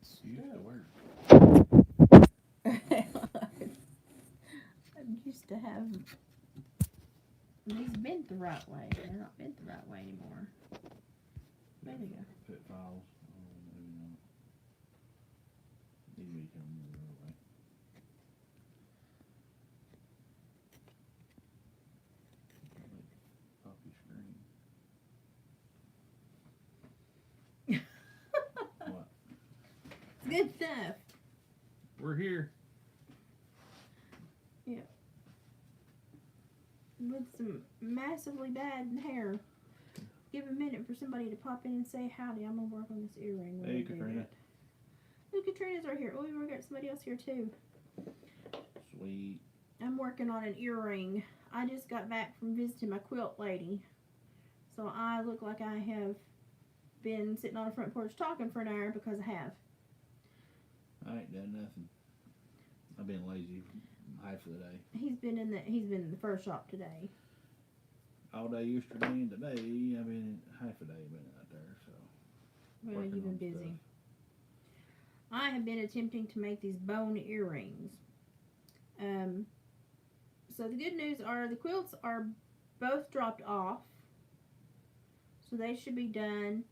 You used to wear I'm used to have these bent the right way. They're not bent the right way anymore. There they go. pit files. Oh, maybe not. Need me to come the other way. Pop your screen. What? Good stuff. We're here. With some massively bad hair. Give a minute for somebody to pop in and say howdy. I'm gonna work on this earring. Hey, Katrina. Look, Katrina's right here. Oh, we got somebody else here too. Sweet. I'm working on an earring. I just got back from visiting my quilt lady, so I look like I have been sitting on the front porch talking for an hour because I have. I ain't done nothing. I've been lazy half of the day. He's been in the fur shop today. All day yesterday and today, I've been half a day been out there, so Well, working you've been on busy. stuff. I have been attempting to make these bone earrings. So the good news are the quilts are both dropped off. So they should be done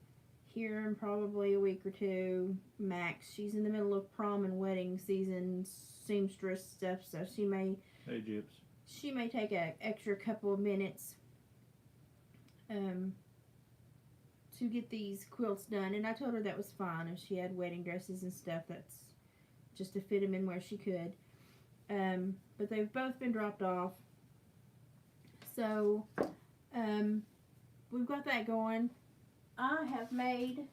here in probably a week or two max. She's in the middle of prom and wedding season, seamstress stuff, so Hey, Gyps. she may take an extra couple of minutes to get these quilts done. And I told her that was fine if she had wedding dresses and stuff. That's just to fit them in where she could. But they've both been dropped off. So, we've got that going. I have made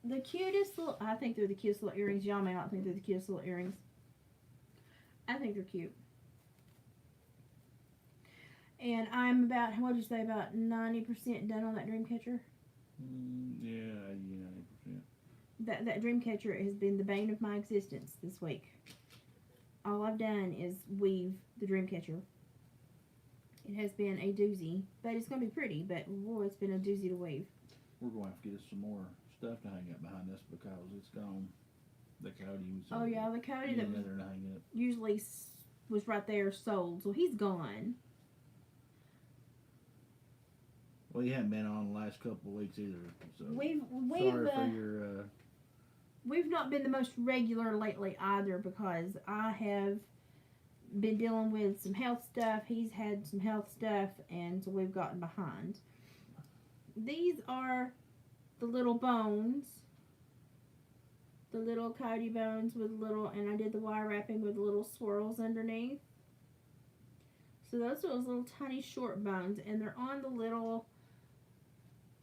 the cutest little, I think they're the cutest little earrings. Y'all may not think they're the cutest little earrings. I think they're cute. And I'm about, what did you say, about 90% done on that dream catcher? Yeah, 90%. That dream catcher has been the bane of my existence this week. All I've done is weave the dream catcher. It has been a doozy, but it's going to be pretty, but boy, it's been a doozy to weave. We're going to have to get us some more stuff to hang up behind us because it's gone. The coyote was. Oh yeah, the coyote that there to hang up. usually was right there sold, so he's gone. Well, he hadn't been on the last couple of weeks either. So We've sorry for your. We've not been the most regular lately either because I have been dealing with some health stuff. He's had some health stuff, and so we've gotten behind. These are the little bones, the little coyote bones with little, and I did the wire wrapping with little swirls underneath. So those are those little tiny short bones, and they're on the little,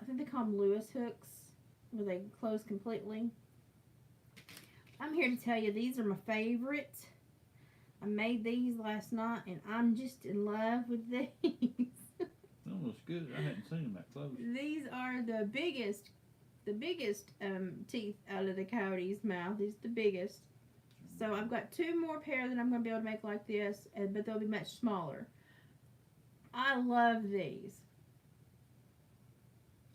I think they call them Lewis hooks, where they close completely. I'm here to tell you these are my favorite. I made these last night, and I'm just in love with these. That looks good. I hadn't seen them that close. These are the biggest teeth out of the coyote's mouth. It's the biggest. So I've got two more pair that I'm going to be able to make like this, but they'll be much smaller. I love these.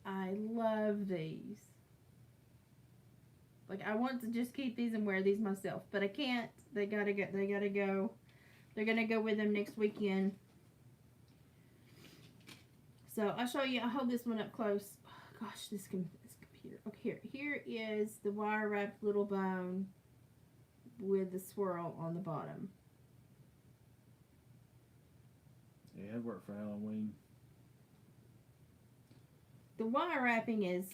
I love these. Like, I want to just keep these and wear these myself, but I can't. They gotta go. They're gonna go with them next weekend. So I'll show you. I'll hold this one up close. Oh, gosh, this computer. Okay, here is the wire wrapped little bone with the swirl on the bottom. Yeah, it worked for Halloween. The wire wrapping is.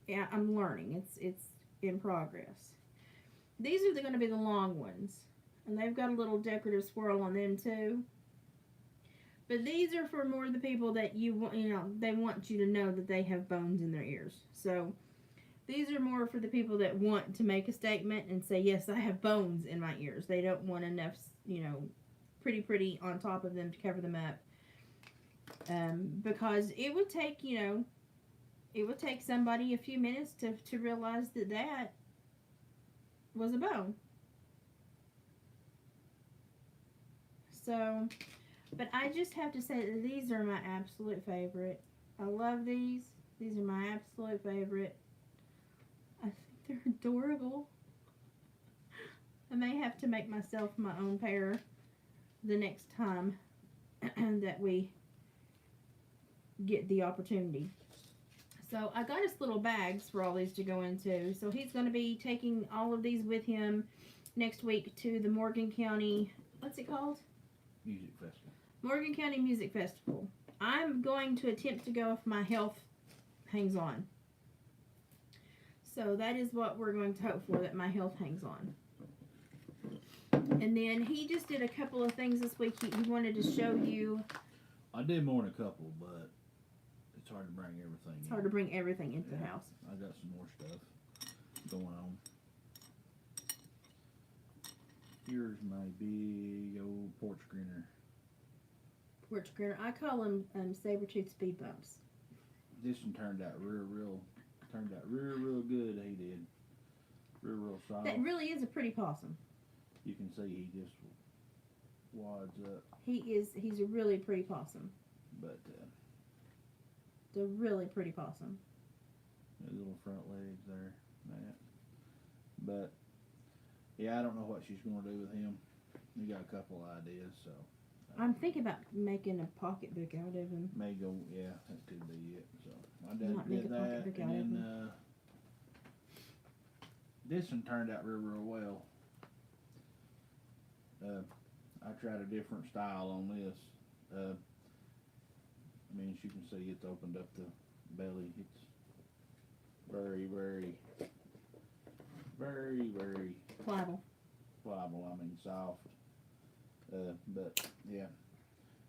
Yeah, I'm learning. It's in progress. These are going to be the long ones, and they've got a little decorative swirl on them too. But these are for more of the people that they want you to know that they have bones in their ears. So these are more for the people that want to make a statement and say, yes, I have bones in my ears. They don't want enough, pretty on top of them to cover them up. Because it would take, somebody a few minutes to realize that was a bone. So, but I just have to say that these are my absolute favorite. I love these. These are my absolute favorite. I think they're adorable. I may have to make myself my own pair the next time that we get the opportunity. So I got us little bags for all these to go into. So he's going to be taking all of these with him next week to the Morgan County, what's it called? Music festival. Morgan County Music Festival. I'm going to attempt to go if my health hangs on. So that is what we're going to hope for, that my health hangs on. And then he just did a couple of things this week. He wanted to show you. I did more than a couple, but it's hard to bring everything It's in. hard to bring everything into the house. I got some more stuff going on. Here's my big old porch grinner. Porch grinner. I call them saber-tooth speed bumps. This one turned out real good. He did. Real solid. That really is a pretty possum. You can see he just wads up. He's a really pretty possum. But It's a really pretty possum. the little front legs there, that. But yeah, I don't know what she's going to do with him. We got a couple ideas, so. I'm thinking about making a pocketbook out of him. May go, yeah, that could be it. So I Might make did a that, pocketbook out of and him. then this one turned out real well. I tried a different style on this. I mean, as you can see, it's opened up the belly. It's very Pliable. pliable. I mean, soft. But yeah,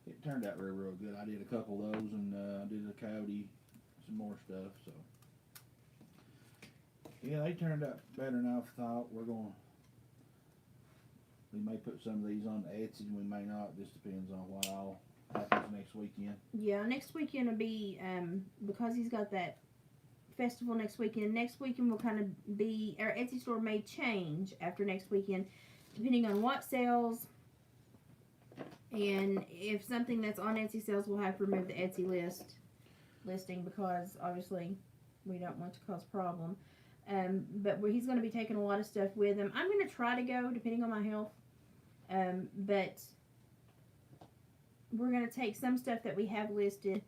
it turned out real good. I did a couple of those, and I did a coyote, some more stuff. So yeah, they turned out better than I thought. We may put some of these on Etsy, and we may not. Just depends on what all happens next weekend. Yeah, next weekend will be, because he's got that festival next weekend. Next weekend will kind of be, our Etsy store may change after next weekend, depending on what sells. And if something that's on Etsy sells, we'll have to remove the Etsy listing because obviously we don't want to cause a problem. But he's going to be taking a lot of stuff with him. I'm going to try to go, depending on my health. But we're going to take some stuff that we have listed,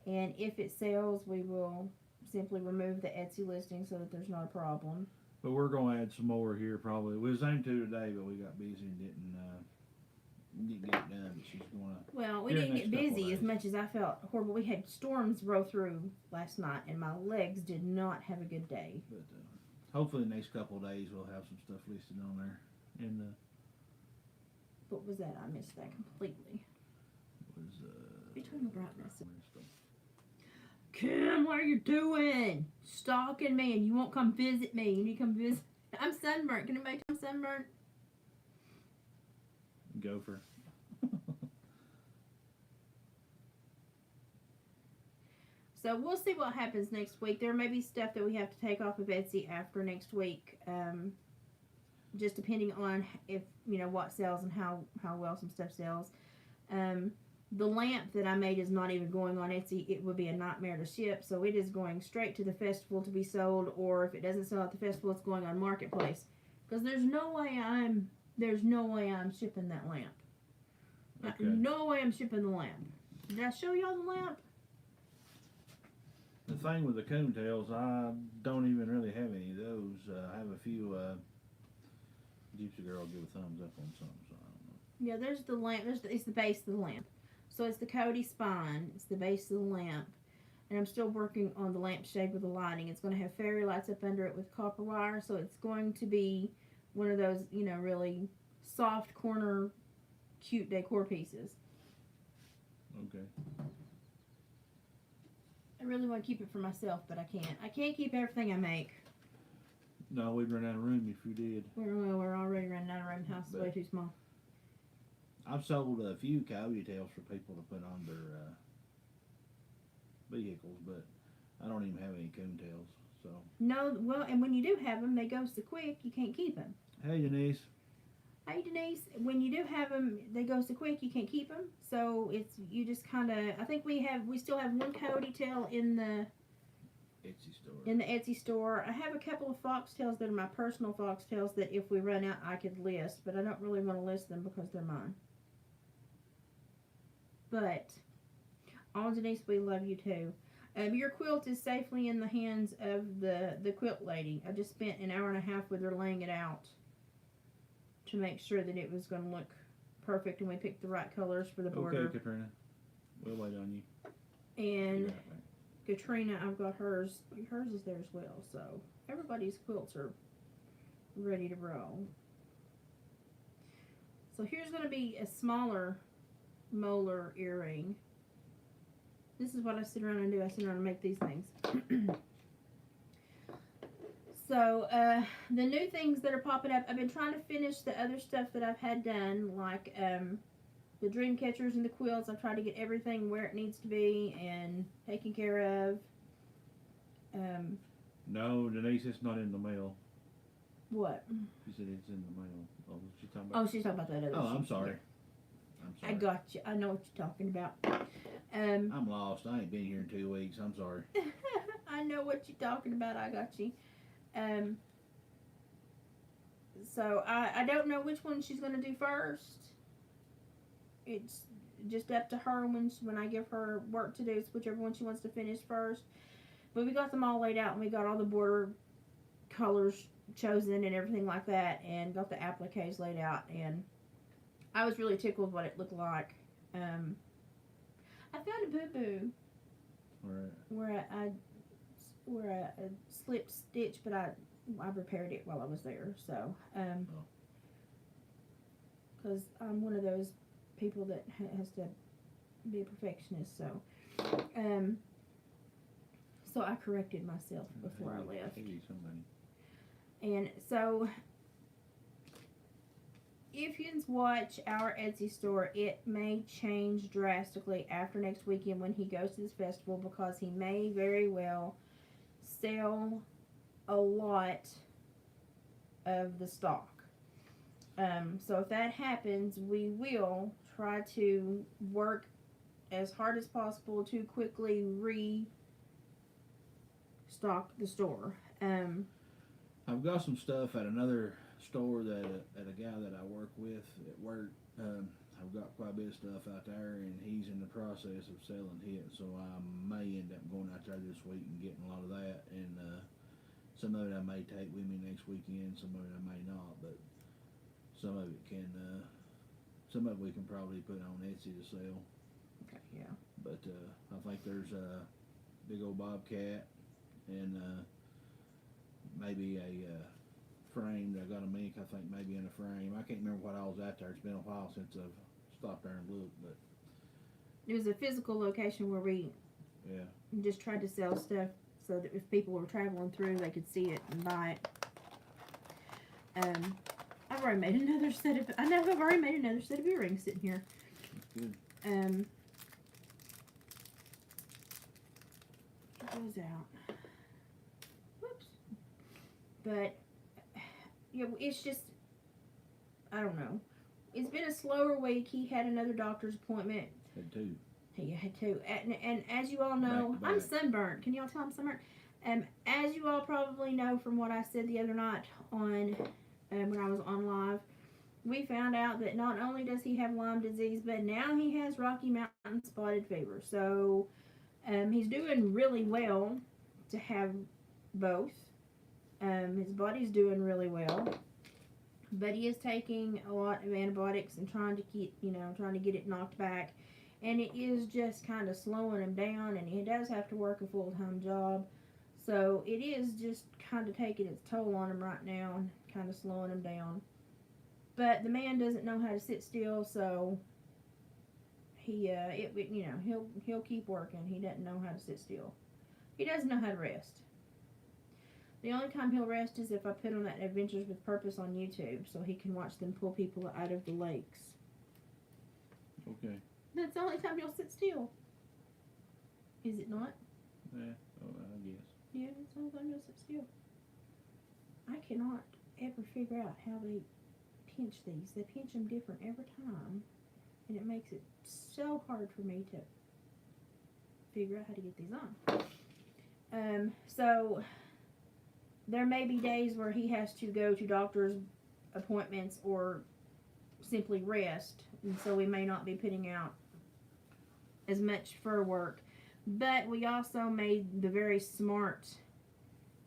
and if it sells, we will simply remove the Etsy listing so that there's not a problem. But we're going to add some more here probably. We was aimed to today, but we got busy and didn't get it done. But she's going to. Well, we Here didn't next get couple busy as days. much as I felt horrible. We had storms roll through last night, and my legs did not have a good day. But hopefully, the next couple of days we'll have some stuff listed on there. And What was that? I missed that completely. was Between the brightness. Kim, what are you doing? Stalking me, and you won't come visit me. You need to come visit. I'm sunburnt. Can anybody tell I'm sunburnt? Gopher. So we'll see what happens next week. There may be stuff that we have to take off of Etsy after next week. Just depending on if, what sells and how well some stuff sells. The lamp that I made is not even going on Etsy. It would be a nightmare to ship. So it is going straight to the festival to be sold. Or if it doesn't sell at the festival, it's going on Marketplace. Because there's no way I'm shipping that lamp. Okay. No way I'm shipping the lamp. Did I show y'all the lamp? The thing with the coontails, I don't even really have any of those. I have a few. Gypsy Girl give a thumbs up on some, so I don't know. Yeah, there's the lamp. It's the base of the lamp. So it's the Cody spine. It's the base of the lamp. And I'm still working on the lamp shape of the lighting. It's going to have fairy lights up under it with copper wire. So it's going to be one of those, really soft corner, cute decor pieces. Okay. I really want to keep it for myself, but I can't. I can't keep everything I make. No, we'd run out of room if we did. We're already running out of room. The house is way too small. I've sold a few coyote tails for people to put on their vehicles, but I don't even have any coontails. So. No, well, and when you do have them, they go so quick you can't keep them. Hey, Denise. Hey Denise, when you do have them, they go so quick you can't keep them. So it's you just kind of. I think we still have one coyote tail Etsy store. in the Etsy store. I have a couple of foxtails that are my personal foxtails that if we run out I could list, but I don't really want to list them because they're mine. But all Denise, we love you too. Your quilt is safely in the hands of the quilt lady. I just spent an hour and a half with her laying it out to make sure that it was going to look perfect and we picked the right colors for the border. Okay, Katrina. We'll wait on you. And Katrina, I've got hers. Hers is there as well. So everybody's quilts are ready to roll. So here's going to be a smaller molar earring. This is what I sit around and do. I sit around and make these things. So, the new things that are popping up, I've been trying to finish the other stuff that I've had done, like the dream catchers and the quilts. I've tried to get everything where it needs to be and taken care of. No, Denise, it's not in the mail. What? She said it's in the mail. Oh, was she talking Oh, about? she's talking about that other Oh, I'm sheet. sorry. I'm sorry. I got you. I know what you're talking about. I'm lost. I ain't been here in 2 weeks. I'm sorry. I know what you're talking about. I got you. So I don't know which one she's gonna do first. It's just up to her when I give her work to do. It's whichever one she wants to finish first. But we got them all laid out and we got all the border colors chosen and everything like that, and got the appliques laid out, and I was really tickled what it looked like. I found a boo boo where I slipped stitch, but I repaired it while I was there. So, because I'm one of those people that has to be a perfectionist. So, so I corrected myself before I left. And so, if you watch our Etsy store, it may change drastically after next weekend when he goes to this festival, because he may very well sell a lot of the stock. So if that happens, we will try to work as hard as possible to quickly restock the store. I've got some stuff at another store that at a guy that I work with at work. I've got quite a bit of stuff out there, and he's in the process of selling it, so I may end up going out there this week and getting a lot of that, and some of it I may take with me next weekend, some of it I may not, but some of it some of it we can probably put on Etsy to sell. Okay, yeah. But I think there's a big old bobcat, and maybe a frame that I got a mink, I think maybe in a frame. I can't remember what I was out there. It's been a while since I've stopped there and looked, but It was a physical location where we just tried to sell stuff so that if people were traveling through, they could see it and buy it. I've already made another set of. I know I've already made another set of earrings sitting here. that's good. Get those out. Whoops. But it's just, I don't know. It's been a slower week. He had another doctor's appointment. Had two. He had to, and as you all know, Back to I'm back. sunburnt. Can y'all tell I'm sunburnt? As you all probably know from what I said the other night on when I was on live, we found out that not only does he have Lyme disease, but now he has Rocky Mountain spotted fever. So he's doing really well to have both. His body's doing really well, but he is taking a lot of antibiotics and trying to get it knocked back. And it is just kind of slowing him down, and he does have to work a full-time job. So it is just kind of taking its toll on him right now and kind of slowing him down. But the man doesn't know how to sit still, so he'll keep working. He doesn't know how to sit still. He doesn't know how to rest. The only time he'll rest is if I put on that Adventures with Purpose on YouTube, so he can watch them pull people out of the lakes. Okay. That's the only time he'll sit still. Is it not? Yeah. Oh, I guess. Yeah, that's the only time he'll sit still. I cannot ever figure out how they pinch these. They pinch them different every time, and it makes it so hard for me to figure out how to get these on. So there may be days where he has to go to doctor's appointments or simply rest, and so we may not be putting out as much fur work. But we also made the very smart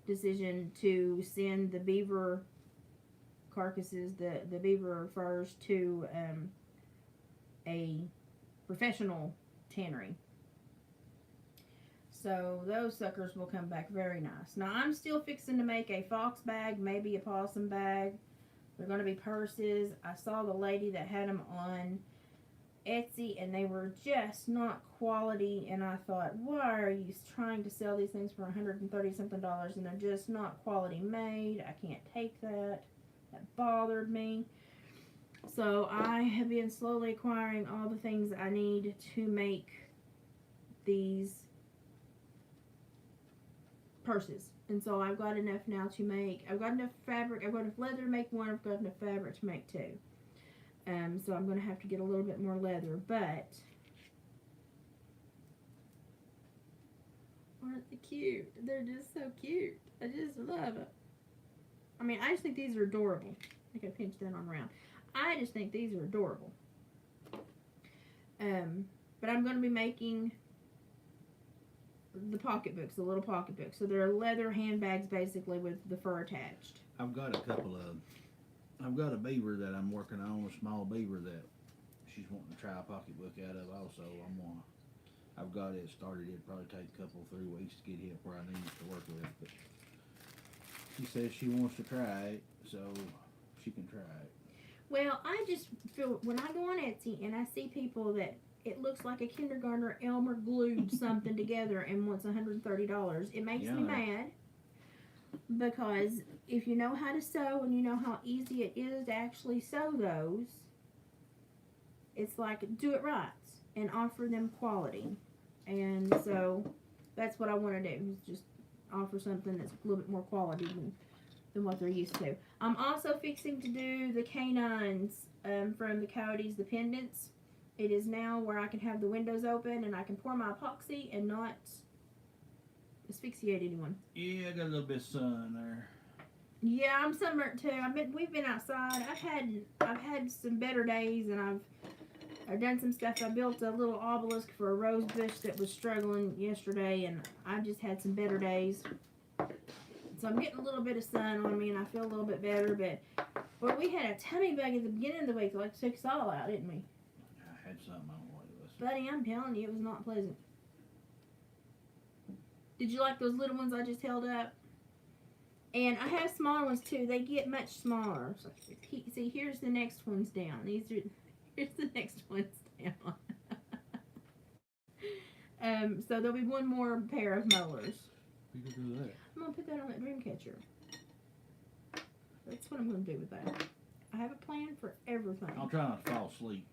decision to send the beaver carcasses, the beaver furs, to a professional tannery. So those suckers will come back very nice. Now I'm still fixing to make a fox bag, maybe a possum bag. They're going to be purses. I saw the lady that had them on Etsy, and they were just not quality, and I thought, why are you trying to sell these things for $130 something and they're just not quality made? I can't take that. That bothered me. So I have been slowly acquiring all the things I need to make these purses. And so I've got enough now to make, I've got enough fabric, I've got enough leather to make one, I've got enough fabric to make two. So I'm going to have to get a little bit more leather, but aren't they cute? They're just so cute. I just love it. I mean, I just think these are adorable. I think I pinched that on around. I just think these are adorable. But I'm going to be making the pocketbooks, the little pocketbooks. So they're leather handbags basically with the fur attached. I've got a beaver that I'm working on, a small beaver that she's wanting to try a pocketbook out of also. I've got it started. It'd probably take a couple, 3 weeks to get it where I need it to work with, but she says she wants to try it, so she can try it. Well, I just feel, when I go on Etsy and I see people that it looks like a kindergartner Elmer glued something together and wants $130, it makes me mad. Because if you know how to sew and you know how easy it is to actually sew those, it's like, do it right and offer them quality. And so that's what I want to do, is just offer something that's a little bit more quality than what they're used to. I'm also fixing to do the canines from the Coyotes, the pendants. It is now where I can have the windows open and I can pour my epoxy and not asphyxiate anyone. Yeah, I got a little bit of sun there. Yeah, I'm sunburnt too. We've been outside. I've had some better days, and I've done some stuff. I built a little obelisk for a rose bush that was struggling yesterday, and I've just had some better days. So I'm getting a little bit of sun on me, and I feel a little bit better. But well, we had a tummy bug at the beginning of the week, like took us all out, didn't we? I had something, I don't know what it was. Buddy, I'm telling you, it was not pleasant. Did you like those little ones I just held up? And I have smaller ones too. They get much smaller. So, see, here's the next ones down. Here's the next ones down. So there'll be one more pair of molars. You can do that. I'm gonna put that on that dream catcher. That's what I'm gonna do with that. I have a plan for everything. I'll try not to fall asleep.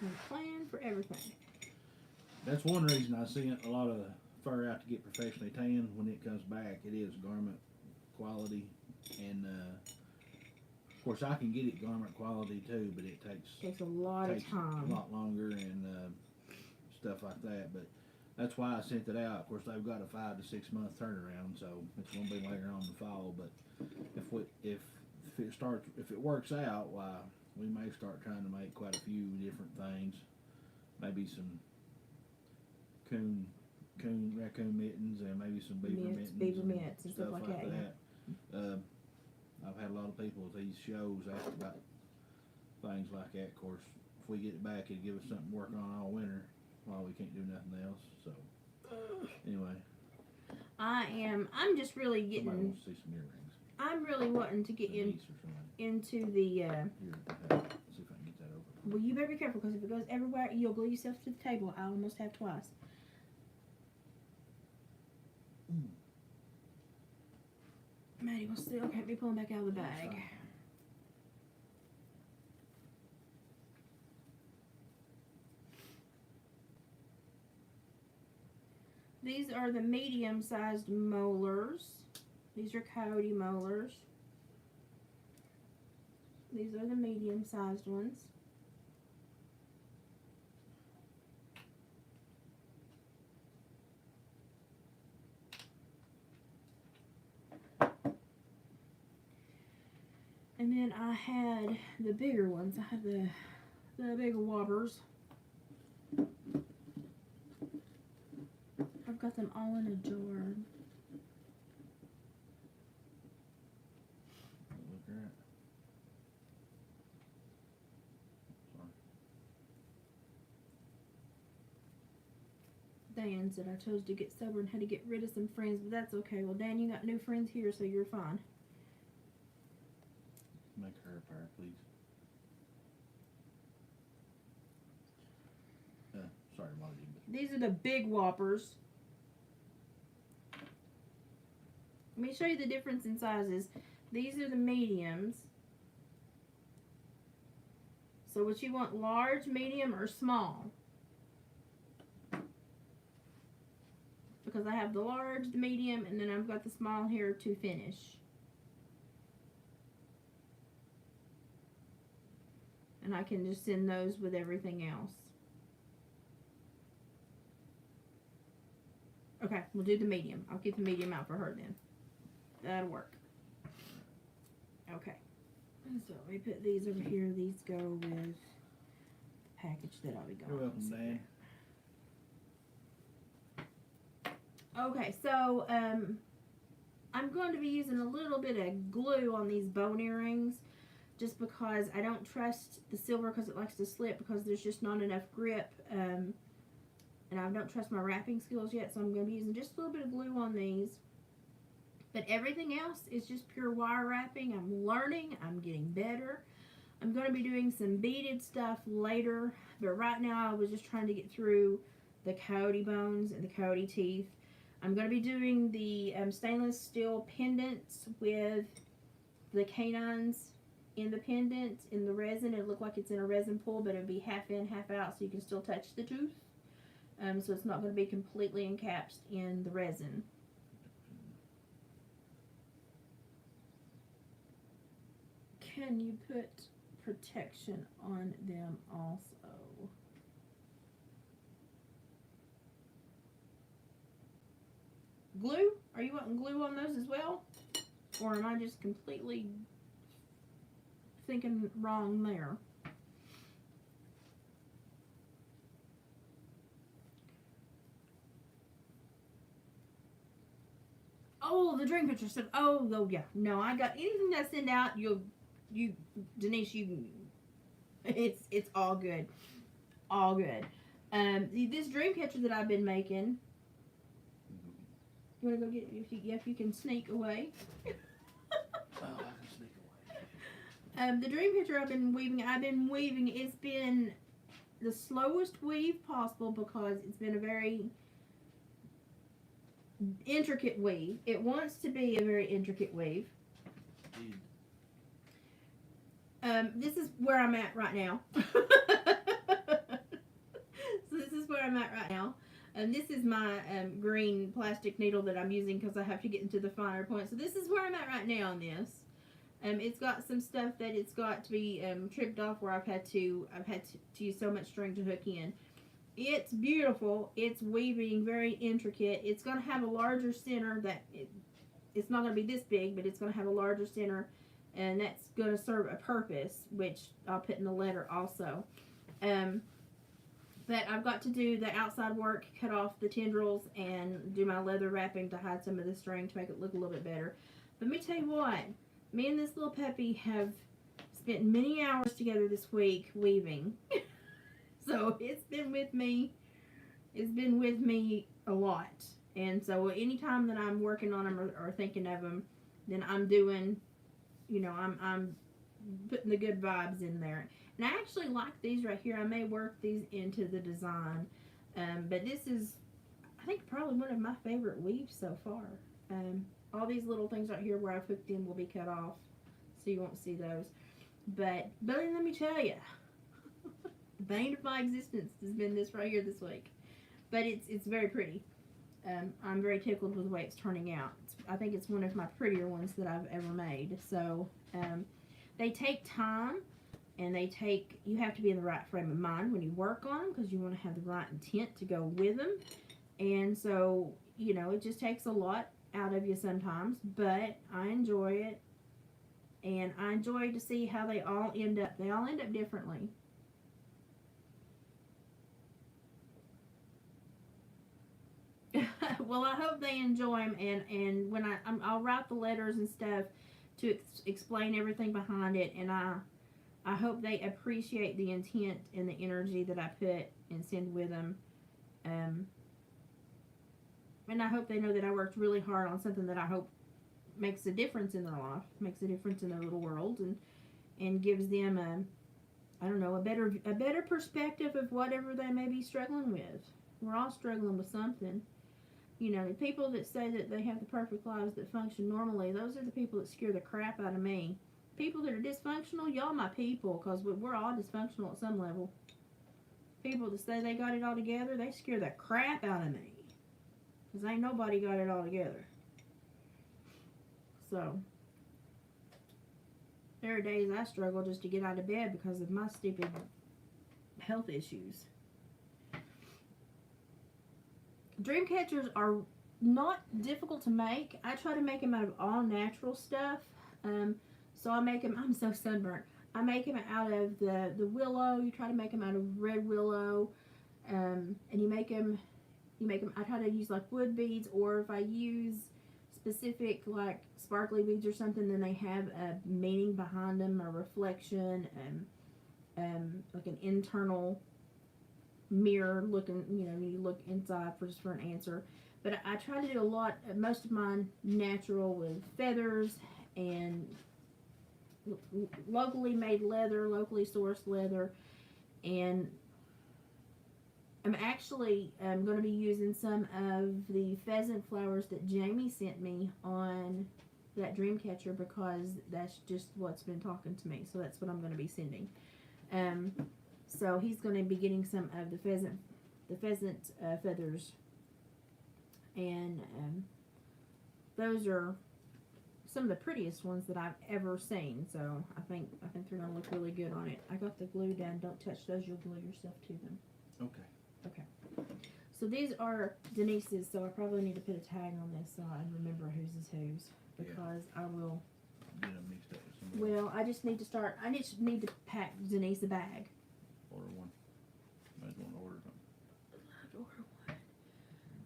I have a plan for everything. That's one reason I sent a lot of fur out to get professionally tanned. When it comes back, it is garment quality, and of course I can get it garment quality too, but it takes a lot of time, a lot longer, and stuff like that. But that's why I sent it out. Of course, they've got a 5 to 6 month turnaround, so it's going to be later on in the fall. But if it works out, why we may start trying to make quite a few different things. Maybe some raccoon mittens, and maybe some beaver mitts and stuff like that. I've had a lot of people at these shows ask about things like that. Of course, if we get it back, it'd give us something to work on all winter while we can't do nothing else. So anyway, I'm just really getting. Somebody wants to see some earrings. I'm really wanting to get into the. Here, see if I can get that over. Well, you better be careful, because if it goes everywhere, you'll glue yourself to the table. I almost have twice. Maddie will still can't be pulling back out of the bag. These are the medium-sized molars. These are Coyote molars. These are the medium-sized ones. And then I had the bigger ones. I had the bigger whoppers. I've got them all in a jar. Look at that. Sorry. Dan said I chose to get sober and had to get rid of some friends, but that's okay. Well, Dan, you got new friends here, so you're fine. Make her a pair, please. Sorry, Marty. These are the big whoppers. Let me show you the difference in sizes. These are the mediums. So what you want, large, medium, or small? Because I have the large, the medium, and then I've got the small here to finish. And I can just send those with everything else. Okay, we'll do the medium. I'll keep the medium out for her then. That'll work. Okay. So we put these over here. These go with the package that I'll be going. You're welcome, Dan. Okay, so I'm going to be using a little bit of glue on these bone earrings just because I don't trust the silver because it likes to slip because there's just not enough grip. And I don't trust my wrapping skills yet, so I'm going to be using just a little bit of glue on these. But everything else is just pure wire wrapping. I'm learning. I'm getting better. I'm going to be doing some beaded stuff later, but right now I was just trying to get through the coyote bones and the coyote teeth. I'm going to be doing the stainless steel pendants with the canines in the pendant in the resin. It looked like it's in a resin pool, but it would be half in, half out, so you can still touch the tooth. So it's not going to be completely encapsulated in the resin. Can you put protection on them also? Glue? Are you wanting glue on those as well? Or am I just completely thinking wrong there? Oh, the dream picture stuff. Oh, yeah. No, I got anything that I send out. Denise, it's all good, all good. This dream catcher that I've been making. You want to go get it? If you can sneak away. Oh, I can sneak away. The dream catcher I've been weaving. It's been the slowest weave possible because it's been a very intricate weave. It wants to be a very intricate weave. This is where I'm at right now. So this is where I'm at right now. And this is my green plastic needle that I'm using because I have to get into the finer point. So this is where I'm at right now on this. It's got some stuff that it's got to be tripped off where I've had to use so much string to hook in. It's beautiful. It's weaving very intricate. It's going to have a larger center that it's not going to be this big, but it's going to have a larger center, and that's going to serve a purpose, which I'll put in the letter also. But I've got to do the outside work, cut off the tendrils, and do my leather wrapping to hide some of the string to make it look a little bit better. But let me tell you what, me and this little puppy have spent many hours together this week weaving. So it's been with me a lot. And so anytime that I'm working on them or thinking of them, then I'm doing, I'm putting the good vibes in there. And I actually like these right here. I may work these into the design. But this is, I think, probably one of my favorite weaves so far. All these little things right here where I've hooked in will be cut off, so you won't see those. But let me tell you, the bane of my existence has been this right here this week. But it's very pretty. I'm very tickled with the way it's turning out. I think it's one of my prettier ones that I've ever made. So they take time, and you have to be in the right frame of mind when you work on them, because you want to have the right intent to go with them. And so, it just takes a lot out of you sometimes, but I enjoy it, and I enjoy to see how they all end up differently. Well, I hope they enjoy them, and when I'll write the letters and stuff to explain everything behind it, and I hope they appreciate the intent and the energy that I put and send with them. And I hope they know that I worked really hard on something that I hope makes a difference in their life, makes a difference in their little world, and gives them a better perspective of whatever they may be struggling with. We're all struggling with something. The people that say that they have the perfect lives that function normally, those are the people that scare the crap out of me. People that are dysfunctional, y'all my people, because we're all dysfunctional at some level. People that say they got it all together, they scare the crap out of me. Because ain't nobody got it all together. So, there are days I struggle just to get out of bed because of my stupid health issues. Dream catchers are not difficult to make. I try to make them out of all natural stuff. So I make them, I'm so sunburnt. I make them out of the willow. You try to make them out of red willow. And you make them, I try to use like wood beads, or if I use specific like sparkly beads or something, then they have a meaning behind them, a reflection, like an internal mirror looking, you look inside for an answer. But I try to do most of mine natural, with feathers and locally made leather, locally sourced leather. And I'm actually going to be using some of the pheasant flowers that Jamie sent me on that dream catcher, because that's just what's been talking to me. So that's what I'm going to be sending. So he's going to be getting some of the pheasant feathers, and those are some of the prettiest ones that I've ever seen. So I think they're going to look really good on it. I got the glue down. Don't touch those. You'll glue yourself to them. Okay. So these are Denise's. So I probably need to put a tag on this so I remember whose is whose, because I will get them mixed up with somebody. Well, I just need to start. I just need to pack Denise a bag. Order one. Might want to order something. I'd order one.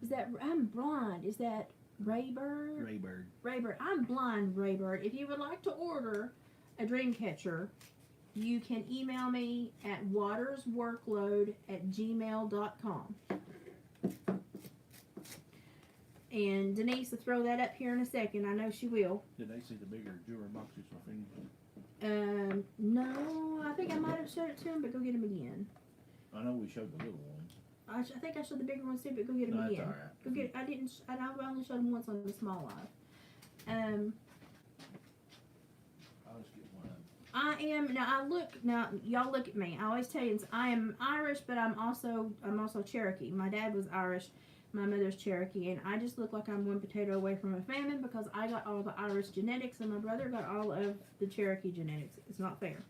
Is that? I'm blind. Is that Raybird? Raybird. Raybird. I'm blind, Raybird. If you would like to order a dream catcher, you can email me at watersworkload@gmail.com. And Denise will throw that up here in a second. I know she will. Did they see the bigger jewelry boxes for things? No, I think I might have showed it to him, but go get him again. I know we showed the little ones. I think I showed the bigger ones too, but go get him No, again. that's all right. Go get. I didn't. I only showed him once on the small live. I'll just get one of them. I am now. Y'all look at me. I always tell you, I am Irish, but I'm also Cherokee. My dad was Irish. My mother's Cherokee, and I just look like I'm one potato away from a famine because I got all the Irish genetics and my brother got all of the Cherokee genetics. It's not fair.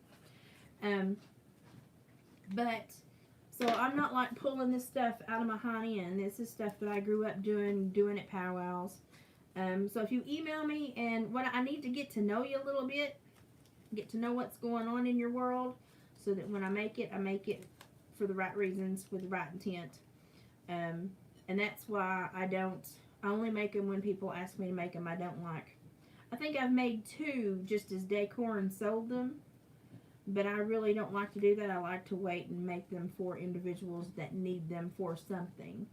But so I'm not like pulling this stuff out of my honey, and this is stuff that I grew up doing at powwows. So if you email me, and what I need to get to know you a little bit, get to know what's going on in your world, so that when I make it for the right reasons, with the right intent. And that's why I only make them when people ask me to make them. I think I've made 2 just as decor and sold them, but I really don't like to do that. I like to wait and make them for individuals that need them for something.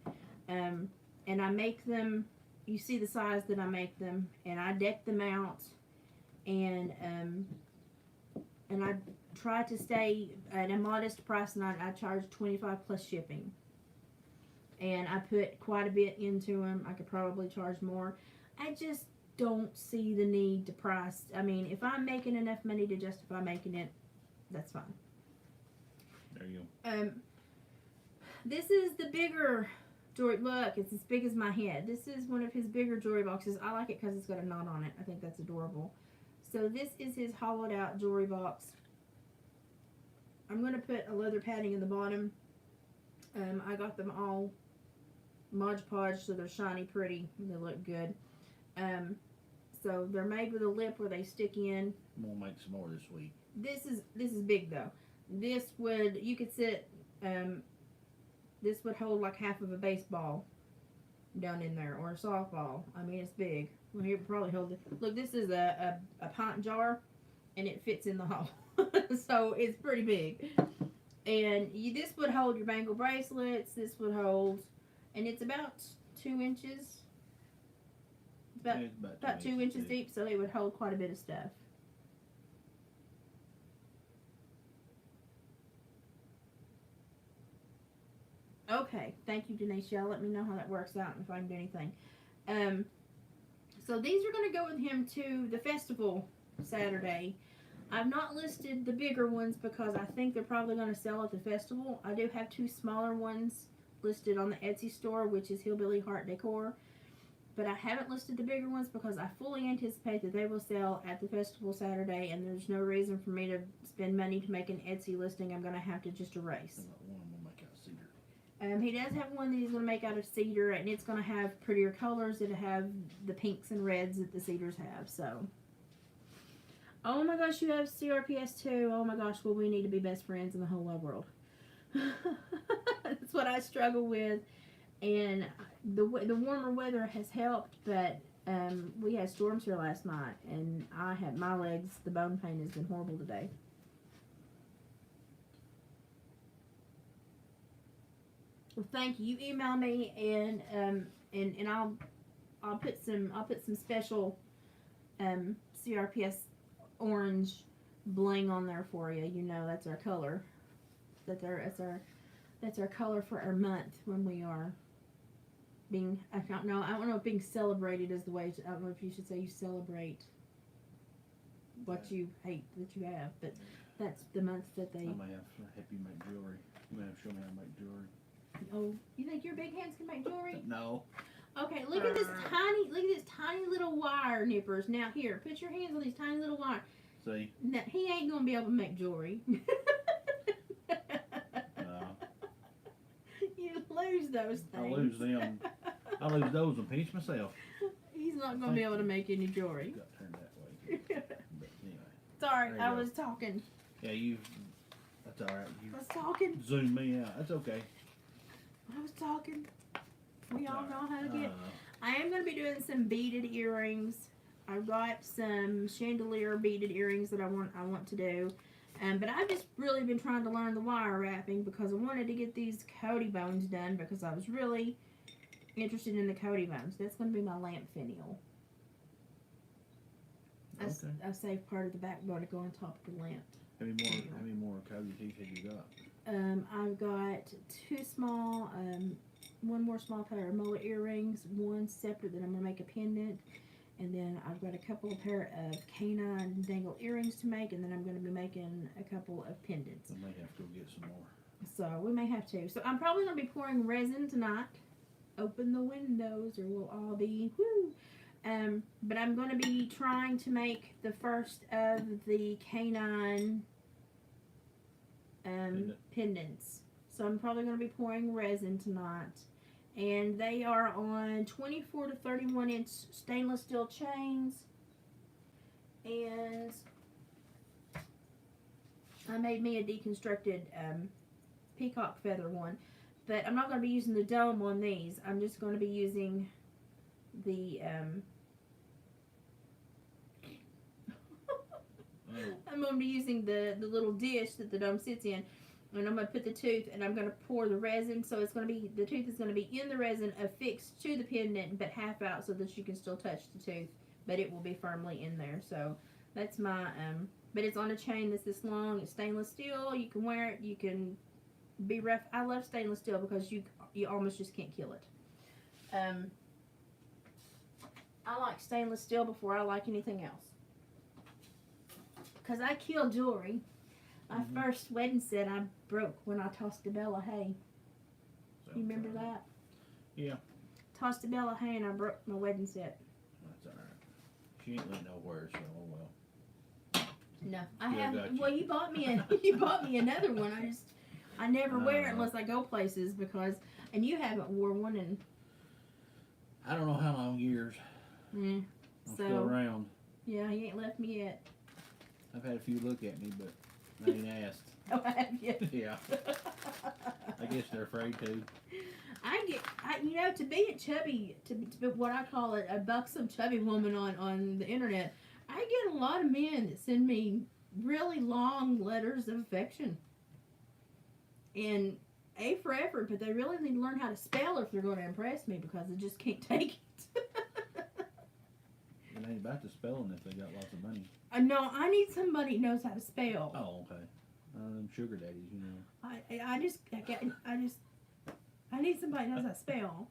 And I make them, you see the size that I make them, and I deck them out, and I try to stay at a modest price, and I charge $25 plus shipping. And I put quite a bit into them. I could probably charge more. I just don't see the need to price. I mean, if I'm making enough money to justify making it, that's fine. There you go. This is the bigger jewelry. Look, it's as big as my head. This is one of his bigger jewelry boxes. I like it because it's got a knot on it. I think that's adorable. So this is his hollowed out jewelry box. I'm going to put a leather padding in the bottom. I got them all Mod Podge, so they're shiny pretty. They look good. So they're made with a lip where they stick in. We'll make some more this week. This is big though. This would, you could sit, this would hold like half of a baseball down in there, or a softball. I mean, it's big. Well, here probably hold it. Look, this is a pint jar, and it fits in the hole. So it's pretty big. And this would hold your bangle bracelets. This would hold, and it's about 2 inches. About 2 inches deep, so it would hold quite a bit of stuff. Okay, thank you, Denisha. Let me know how that works out and if I can do anything. So these are going to go with him to the festival Saturday. I've not listed the bigger ones because I think they're probably going to sell at the festival. I do have 2 smaller ones listed on the Etsy store, which is Hillbilly Heart Decor. But I haven't listed the bigger ones because I fully anticipate that they will sell at the festival Saturday, and there's no reason for me to spend money to make an Etsy listing I'm going to have to just erase. He does have one that he's going to make out of cedar, and it's going to have prettier colors. It'll have the pinks and reds that the cedars have. So, oh my gosh, you have CRPS too. Oh my gosh, well, we need to be best friends in the whole wide world. That's what I struggle with, and the warmer weather has helped, but we had storms here last night, and I had my legs. The bone pain has been horrible today. Well, thank you. You email me, and I'll put some special CRPS orange bling on there for you. You know that's our color. That's our color for our month when we are being. I don't know if being celebrated is the way. I don't know if you should say you celebrate what you hate that you have, but that's the month that they. I may have to help you make jewelry. You may have to show me how to make jewelry. Oh, you think your big hands can make jewelry? No. Okay, look at this tiny little wire nippers. Now here, put your hands on these tiny little wire. See? Now, he ain't gonna be able to make jewelry. You lose those things. I lose them. I lose those and pinch myself. He's not gonna be able to make any jewelry. Got turned that way. But anyway. Sorry, I was talking. Yeah, that's alright. I was talking. Zoom me out. That's okay. I was talking. We all know how to get. I am going to be doing some beaded earrings. I've got some chandelier beaded earrings that I want to do. But I've just really been trying to learn the wire wrapping because I wanted to get these Cody bones done because I was really interested in the Cody bones. That's going to be my lamp finial. Okay. I saved part of the backbone to go on top of the lamp. How many more Cody teeth have you got? I've got 2 small, one more small pair of mullet earrings, one separate that I'm going to make a pendant, and then I've got a couple of pair of canine dangle earrings to make, and then I'm going to be making a couple of pendants. I may have to go get some more. So we may have to. So I'm probably going to be pouring resin tonight. Open the windows or we'll all be, whoo! But I'm going to be trying to make the first of the canine pendants. So I'm probably going to be pouring resin tonight. And they are on 24 to 31 inch stainless steel chains. And I made me a deconstructed peacock feather one. But I'm not going to be using the dome on these. I'm just going to be using the I'm going to be using the little dish that the dome sits in, and I'm going to put the tooth, and I'm going to pour the resin, so it's going to be, the tooth is going to be in the resin affixed to the pendant, but half out so that you can still touch the tooth, but it will be firmly in there. So that's my, but it's on a chain that's this long. It's stainless steel. You can wear it. You can be rough. I love stainless steel because you almost just can't kill it. I like stainless steel before I like anything else. Because I kill jewelry. My first wedding set I broke when I tossed a bale of hay. You remember that? Yeah. Tossed a bale of hay and I broke my wedding set. That's alright. She ain't went nowhere, so oh well. No, I Still haven't. got you. Well, you bought me you bought me another one. I never wear it Uh, unless I go places and you haven't wore one in I don't know how long years. yeah. I'm So still around. yeah, he ain't left me yet. I've had a few look at me, but they ain't asked. Oh, I have you. Yeah, I guess they're afraid to. To be a chubby, to be what I call it, a buxom chubby woman on the internet, I get a lot of men that send me really long letters of affection. And A for effort, but they really need to learn how to spell if they're going to impress me because they just can't take it. It ain't about the spelling if they got lots of money. No, I need somebody who knows how to spell. Oh, okay. Them sugar daddies, you know. I need somebody who knows how to spell.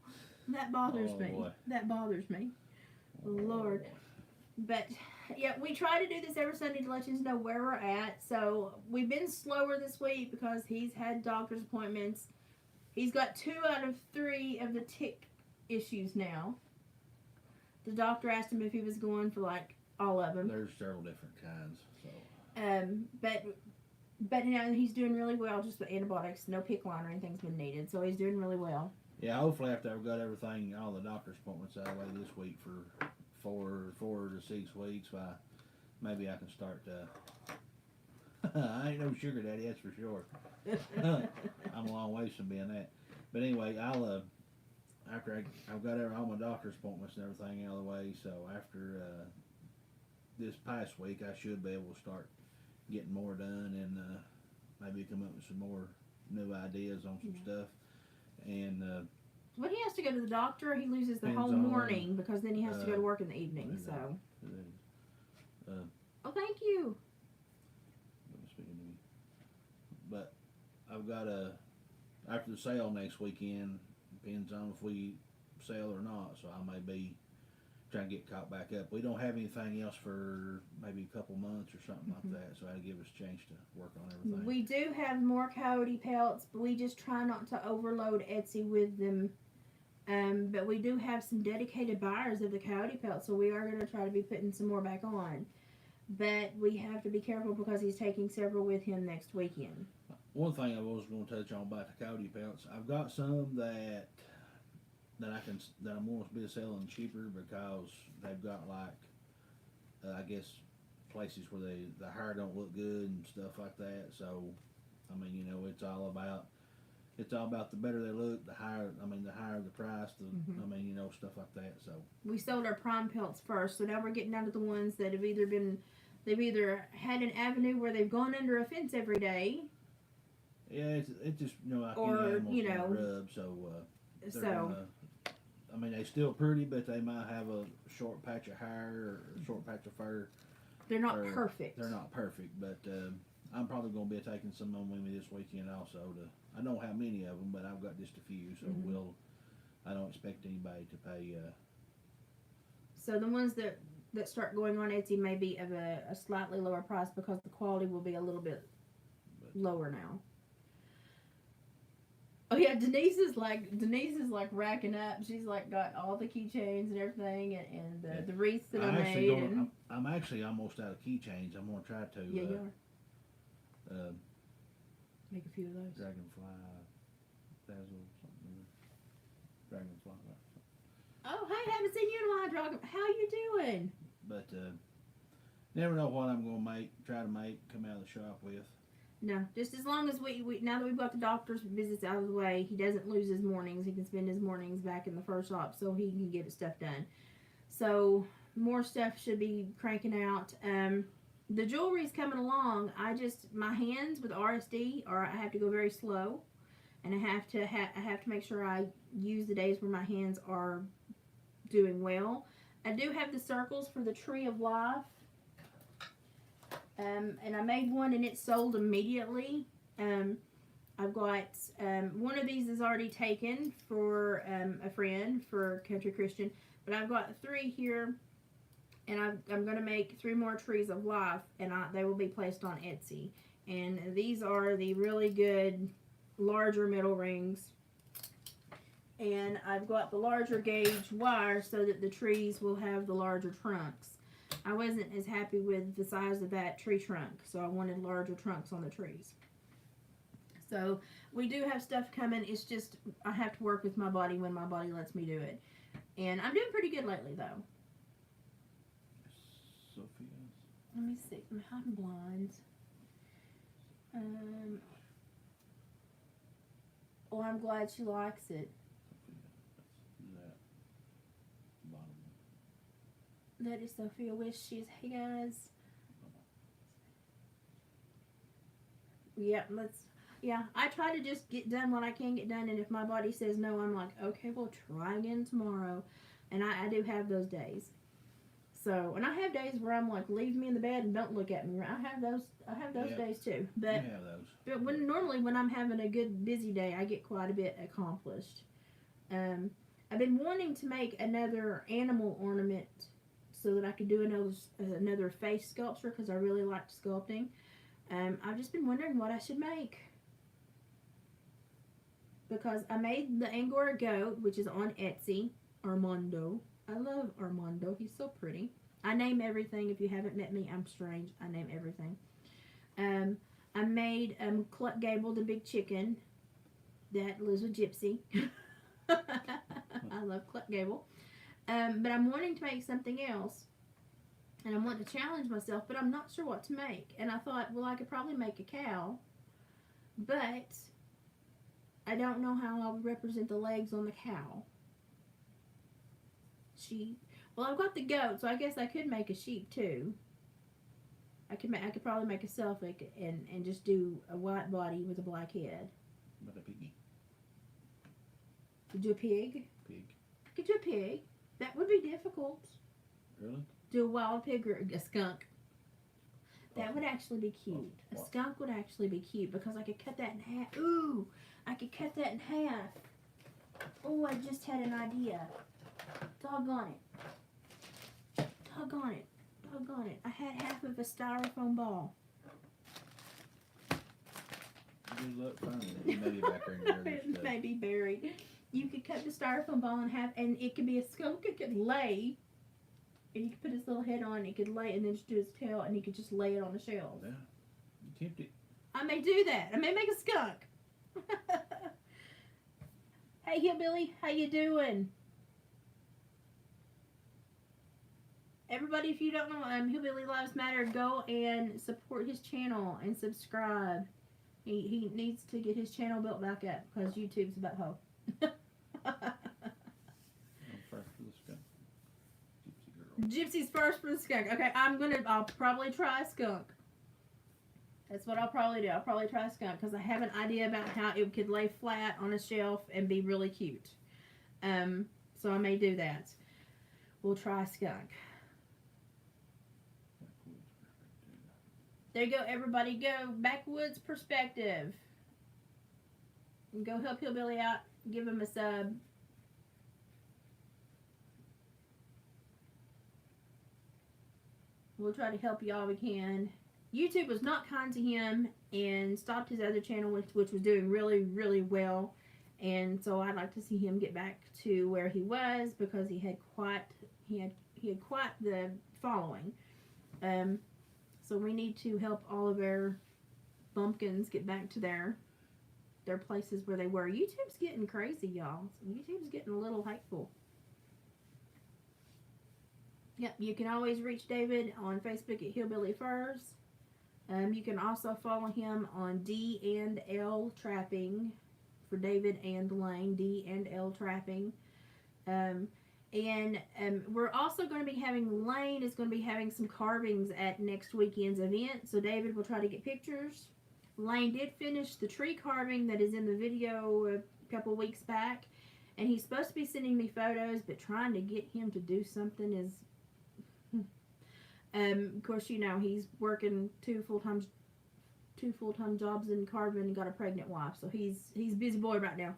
That bothers me. Boy. That bothers me. Lord. But yeah, we try to do this every Sunday to let you know where we're at. So we've been slower this week because he's had doctor's appointments. He's got 2 out of 3 of the tick issues now. The doctor asked him if he was going for like all of them. There's several different kinds. So. But he's doing really well just with antibiotics. No PICC line or anything's been needed, so he's doing really well. Yeah, hopefully after I've got everything, all the doctor's appointments out of the way this week for 4 to 6 weeks, maybe I can start. I ain't no sugar daddy, that's for sure. I'm a long ways from being that. But anyway, I'll after I've got all my doctor's appointments and everything out of the way. So after this past week, I should be able to start getting more done and maybe come up with some more new ideas on some stuff. And when he has to go to the doctor, he loses the whole morning because then he has to go to work in the evening. So. Oh, thank you. But I've got after the sale next weekend, depends on if we sell or not. So I may be trying to get caught back up. We don't have anything else for maybe a couple months or something like that. So that'll give us a chance to work on everything. We do have more coyote pelts, but we just try not to overload Etsy with them. But we do have some dedicated buyers of the coyote pelts, so we are going to try to be putting some more back on. But we have to be careful because he's taking several with him next weekend. One thing I was going to touch on about the coyote pelts, I've got some that I'm going to be selling cheaper because they've got like I guess places where the hair don't look good and stuff like that. So I mean, it's all about the better they look, the higher the price, stuff like that. So we sold our prime pelts first, so now we're getting down to the ones that have they've either had an avenue where they've gone under a fence every day. Yeah, it's just like or rub. So they still pretty, but they might have a short patch of hair or a short patch of fur. They're not perfect. They're not perfect, but I'm probably going to be taking some of them with me this weekend also. I don't have many of them, but I've got just a few, so I don't expect anybody to pay. So the ones that start going on Etsy may be of a slightly lower price because the quality will be a little bit lower now. Oh yeah, Denise is like racking up. She's like got all the keychains and everything, and the wreaths that I made. I'm actually almost out of keychains. I'm gonna try to. Yeah, you are. Make a few of those. Dragonfly, dazzle, something. Dragonfly. Oh, hey, haven't seen you in a while, Dragon. How you doing? But never know what I'm gonna try to come out of the shop with. No, just as long as we now that we've got the doctor's visits out of the way, he doesn't lose his mornings. He can spend his mornings back in the fur shop so he can get his stuff done. So more stuff should be cranking out. The jewelry's coming along. My hands with RSD I have to go very slow, and I have to make sure I use the days where my hands are doing well. I do have the circles for the Tree of Life. And I made one and it sold immediately. I've got one of these is already taken for a friend for Country Christian, but I've got 3 here, and I'm going to make 3 more Trees of Life, and they will be placed on Etsy. And these are the really good larger middle rings. And I've got the larger gauge wire so that the trees will have the larger trunks. I wasn't as happy with the size of that tree trunk, so I wanted larger trunks on the trees. So we do have stuff coming. It's just I have to work with my body when my body lets me do it. And I'm doing pretty good lately, though. Sophia's. Let me see. I'm hiding blinds. Well, I'm glad she likes it. Sophia. That bottom one. That is Sophia Wish. She's, hey guys. Yep, yeah, I try to just get done what I can get done, and if my body says no, I'm like, okay, we'll try again tomorrow. And I do have those days. So, and I have days where I'm like, leave me in the bed and don't look at me. I have those days too. But, you have those. But normally when I'm having a good busy day, I get quite a bit accomplished. I've been wanting to make another animal ornament so that I could do another face sculpture because I really liked sculpting. I've just been wondering what I should make. Because I made the Angora goat, which is on Etsy. Armando. I love Armando. He's so pretty. I name everything. If you haven't met me, I'm strange. I name everything. I made Cluck Gable, the big chicken that lives with Gypsy. I love Cluck Gable. But I'm wanting to make something else. And I want to challenge myself, but I'm not sure what to make. And I thought, well, I could probably make a cow. But I don't know how I would represent the legs on the cow. Sheep. Well, I've got the goat, so I guess I could make a sheep too. I could probably make a Suffolk and just do a white body with a black head. But a piggy. Could do a pig. Pig. I could do a pig. That would be difficult. Really? Do a wild pig or a skunk. That would actually be cute. A skunk would actually be cute because I could cut that in half. Ooh, I could cut that in half. Oh, I just had an idea. Doggone it. Doggone it. Doggone it. I had half of a styrofoam ball. Good luck finding it. You may be back there in your other It stuff. may be buried. You could cut the styrofoam ball in half, and it could be a skunk. It could lay. And you could put his little head on. It could lay, and then just do his tail, and he could just lay it on the shelf. Yeah. You tempt it. I may do that. I may make a skunk. Hey, Hillbilly. How you doing? Everybody, if you don't know, Hillbilly Lives Matter, go and support his channel and subscribe. He needs to get his channel built back up because YouTube's about hoe. I'm first for the skunk. Gypsy girl. Gypsy's first for the skunk. Okay, I'll probably try a skunk. That's what I'll probably do. I'll probably try a skunk because I have an idea about how it could lay flat on a shelf and be really cute. So I may do that. We'll try a skunk. There you go, everybody. Go Backwoods Perspective. And go help Hillbilly out. Give him a sub. We'll try to help you all we can. YouTube was not kind to him and stopped his other channel, which was doing really, really well. And so I'd like to see him get back to where he was because he had quite the following. So we need to help all of our bumpkins get back to their places where they were. YouTube's getting crazy, y'all. YouTube's getting a little hateful. Yep, you can always reach David on Facebook at Hillbilly Furs. You can also follow him on D&L Trapping for David and Lane, D&L Trapping. We're also going to be having, Lane is going to be having some carvings at next weekend's event. So David will try to get pictures. Lane did finish the tree carving that is in the video a couple weeks back. And he's supposed to be sending me photos, but trying to get him to do something is... of course, you know, he's working two full-time jobs in carving and got a pregnant wife. So he's a busy boy right now.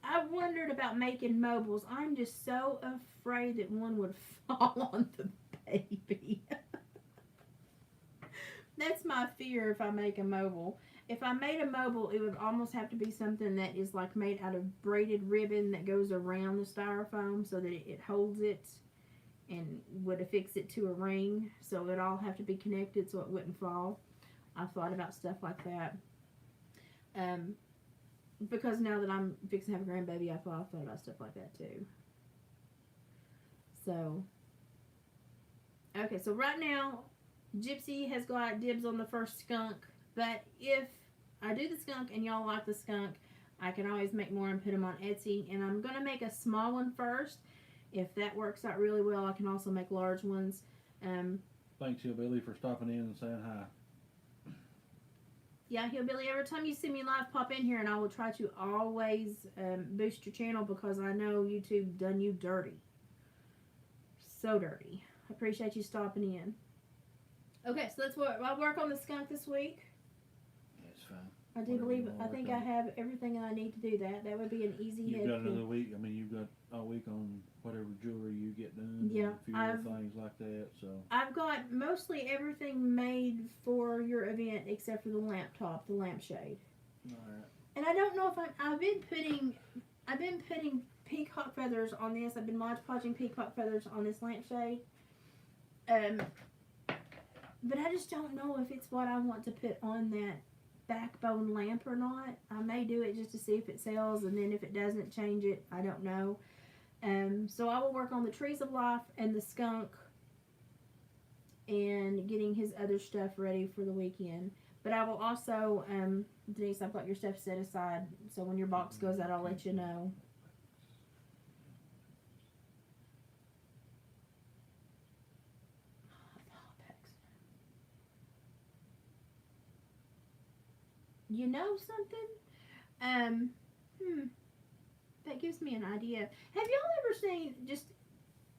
I wondered about making mobiles. I'm just so afraid that one would fall on the baby. That's my fear if I make a mobile. If I made a mobile, it would almost have to be something that is like made out of braided ribbon that goes around the styrofoam so that it holds it and would affix it to a ring. So it'd all have to be connected so it wouldn't fall. I've thought about stuff like that. Um, because now that I'm fixing to have a grandbaby, I've thought about stuff like that too. So, okay, so right now, Gypsy has got dibs on the first skunk. But if I do the skunk and y'all like the skunk, I can always make more and put them on Etsy. And I'm going to make a small one first. If that works out really well, I can also make large ones. Thanks, Hillbilly, for stopping in and saying hi. Yeah, Hillbilly, every time you see me live, pop in here, and I will try to always boost your channel because I know YouTube done you dirty. So dirty. I appreciate you stopping in. Okay, so that's what I'll work on the skunk this week. It's fine. I do believe, I think I have everything I need to do that. That would be an easy You've head got another pick. week. I mean, you've got a week on whatever jewelry you get done. Yeah, and a few little things like that. So I've got mostly everything made for your event except for the lamp top, the lampshade. all right. And I don't know if I've been putting peacock feathers on this. I've been Mod Podging peacock feathers on this lampshade. But I just don't know if it's what I want to put on that backbone lamp or not. I may do it just to see if it sells, and then if it doesn't, change it. I don't know. So I will work on the trees of life and the skunk and getting his other stuff ready for the weekend. But I will also, Denise, I've got your stuff set aside, so when your box goes out, I'll let you know. You know something? That gives me an idea. Have y'all ever seen, just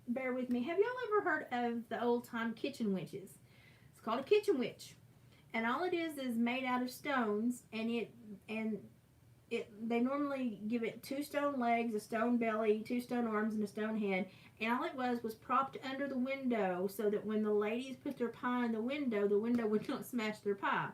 bear with me, have y'all ever heard of the old time kitchen witches? It's called a kitchen witch. And all it is made out of stones, and they normally give it 2 stone legs, a stone belly, 2 stone arms, and a stone head. And all it was propped under the window so that when the ladies put their pie in the window would not smash their pie.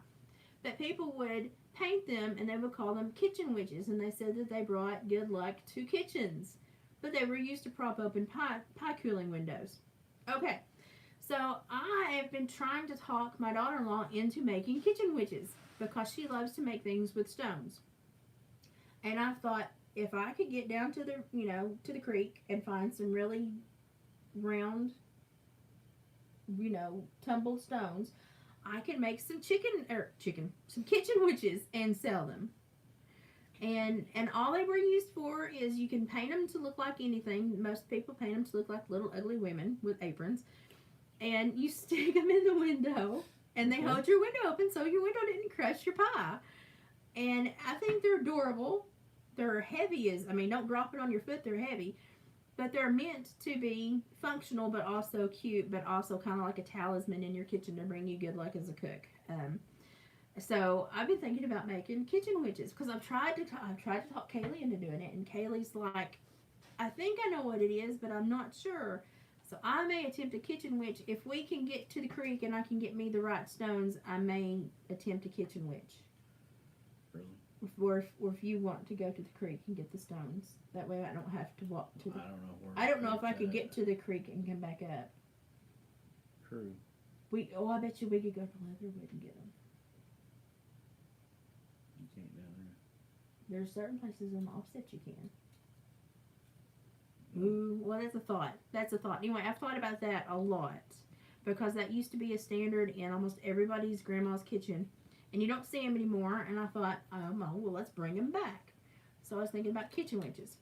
But people would paint them and they would call them kitchen witches, and they said that they brought good luck to kitchens. But they were used to prop open pie cooling windows. Okay, so I have been trying to talk my daughter-in-law into making kitchen witches because she loves to make things with stones. And I thought if I could get down to the creek and find some really round, tumbled stones, I can make some some kitchen witches and sell them. And all they were used for is you can paint them to look like anything. Most people paint them to look like little ugly women with aprons. And you stick them in the window, and they hold your window open so your window didn't crush your pie. And I think they're adorable. They're heavy don't drop it on your foot, they're heavy. But they're meant to be functional, but also cute, but also kind of like a talisman in your kitchen to bring you good luck as a cook. So I've been thinking about making kitchen witches because I've tried to talk Kaylee into doing it, and Kaylee's like, I think I know what it is, but I'm not sure. So I may attempt a kitchen witch if we can get to the creek and I can get me the right stones. I may attempt a kitchen witch. Really? Or if you want to go to the creek and get the stones, that way I don't have to walk to the. I don't know where. I don't know if I could get to the creek and come back up. True. I bet you we could go to Leatherwood and get them. You can't down there. There's certain places on the offset you can. Ooh, well, that's a thought. Anyway, I've thought about that a lot because that used to be a standard in almost everybody's grandma's kitchen. And you don't see them anymore. And I thought, well, let's bring them back. So I was thinking about kitchen witches.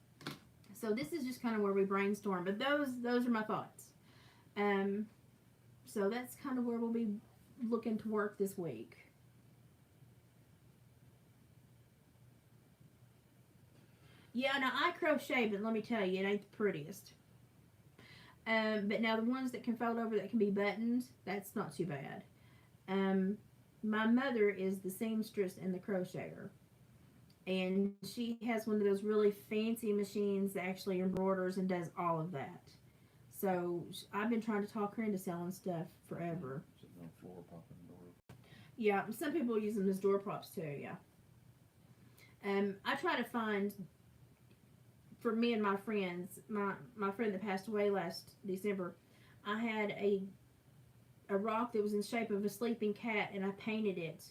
So this is just kind of where we brainstorm. But those are my thoughts. So that's kind of where we'll be looking to work this week. Yeah, now I crochet, but let me tell you, it ain't the prettiest. But now the ones that can fold over that can be buttoned, that's not too bad. My mother is the seamstress and the crocheter. And she has one of those really fancy machines that actually embroiders and does all of that. So I've been trying to talk her into selling stuff forever. Sitting on the floor, popping the door. Yeah, some people use them as door props too. Yeah. I try to find for me and my friends. My friend that passed away last December, I had a rock that was in the shape of a sleeping cat, and I painted it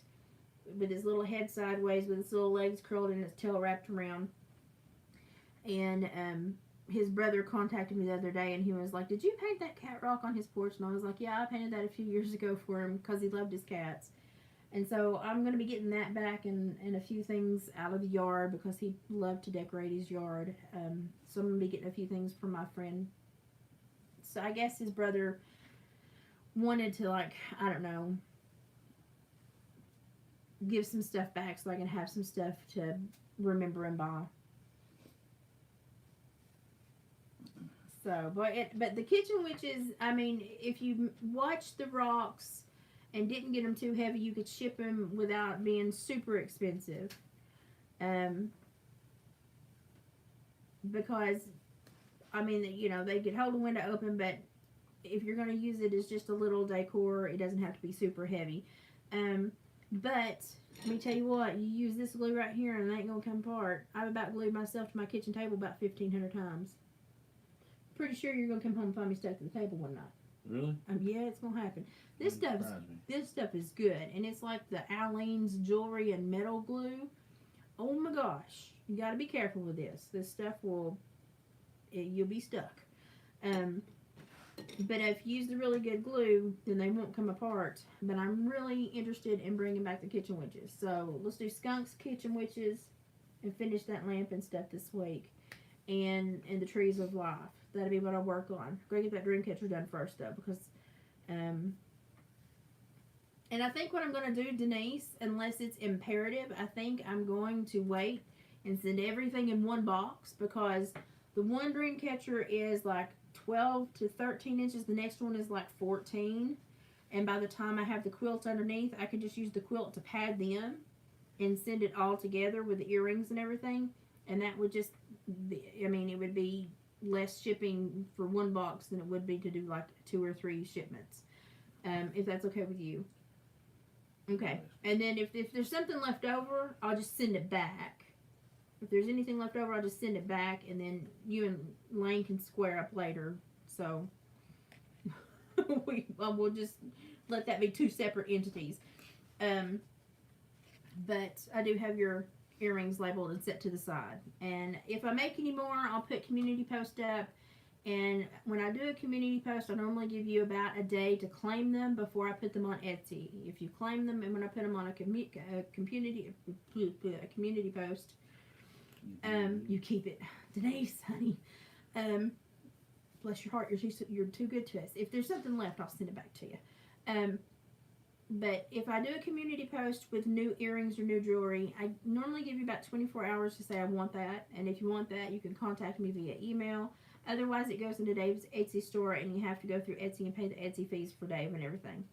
with his little head sideways, with his little legs curled and his tail wrapped around. And his brother contacted me the other day, and he was like, "Did you paint that cat rock on his porch?" And I was like, "Yeah, I painted that a few years ago for him because he loved his cats." And so I'm going to be getting that back and a few things out of the yard because he loved to decorate his yard. So I'm going to be getting a few things from my friend. So I guess his brother wanted to, like, I don't know, give some stuff back so I can have some stuff to remember him by. So, but the kitchen witches, I mean, if you watch the rocks and didn't get them too heavy, you could ship them without being super expensive. Because, I mean, you know, they could hold the window open, but if you're going to use it as just a little decor, it doesn't have to be super heavy. But let me tell you what, you use this glue right here and it ain't going to come apart. I've about glued myself to my kitchen table about 1,500 times. Pretty sure you're going to come home and find me stuck to the table one night. Really? Yeah, it's going to happen. This stuff is good, and it's like the Aleene's jewelry and metal glue. Oh my gosh, you got to be careful with this. This stuff you'll be stuck. But if you use the really good glue, then they won't come apart. But I'm really interested in bringing back the kitchen witches. So let's do skunks, kitchen witches, and finish that lamp and stuff this week. And the trees of life. That'll be what I work on. Go get that dream catcher done first, though, because, and I think what I'm going to do, Denise, unless it's imperative, I think I'm going to wait and send everything in one box, because the one dream catcher is like 12 to 13 inches. The next one is like 14. And by the time I have the quilt underneath, I could just use the quilt to pad them and send it all together with the earrings and everything. And that would just, I mean, it would be less shipping for one box than it would be to do like 2 or 3 shipments. If that's okay with you. Okay. And then if there's something left over, I'll just send it back. If there's anything left over, I'll just send it back, and then you and Lane can square up later. So we'll just let that be 2 separate entities. But I do have your earrings labeled and set to the side. And if I make any more, I'll put community post up. And when I do a community post, I normally give you about a day to claim them before I put them on Etsy. If you claim them, and when I put them on a community post, you keep it. Denise, honey, bless your heart, you're too good to us. If there's something left, I'll send it back to you. But if I do a community post with new earrings or new jewelry, I normally give you about 24 hours to say I want that. And if you want that, you can contact me via email. Otherwise, it goes into Dave's Etsy store, and you have to go through Etsy and pay the Etsy fees for Dave and everything.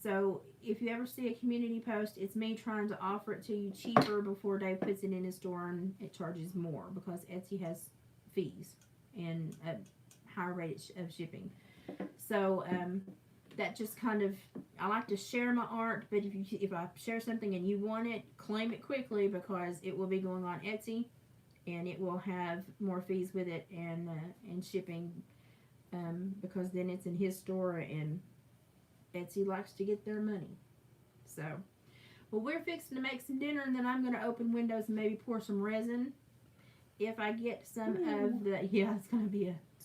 So if you ever see a community post, it's me trying to offer it to you cheaper before Dave puts it in his store, and it charges more because Etsy has fees and a higher rate of shipping. So that just kind of, I like to share my art, but if I share something and you want it, claim it quickly, because it will be going on Etsy, and it will have more fees with it and shipping, because then it's in his store, and Etsy likes to get their money. So, well, we're fixing to make some dinner, and then I'm going to open windows and maybe pour some resin. If I get some of the, it's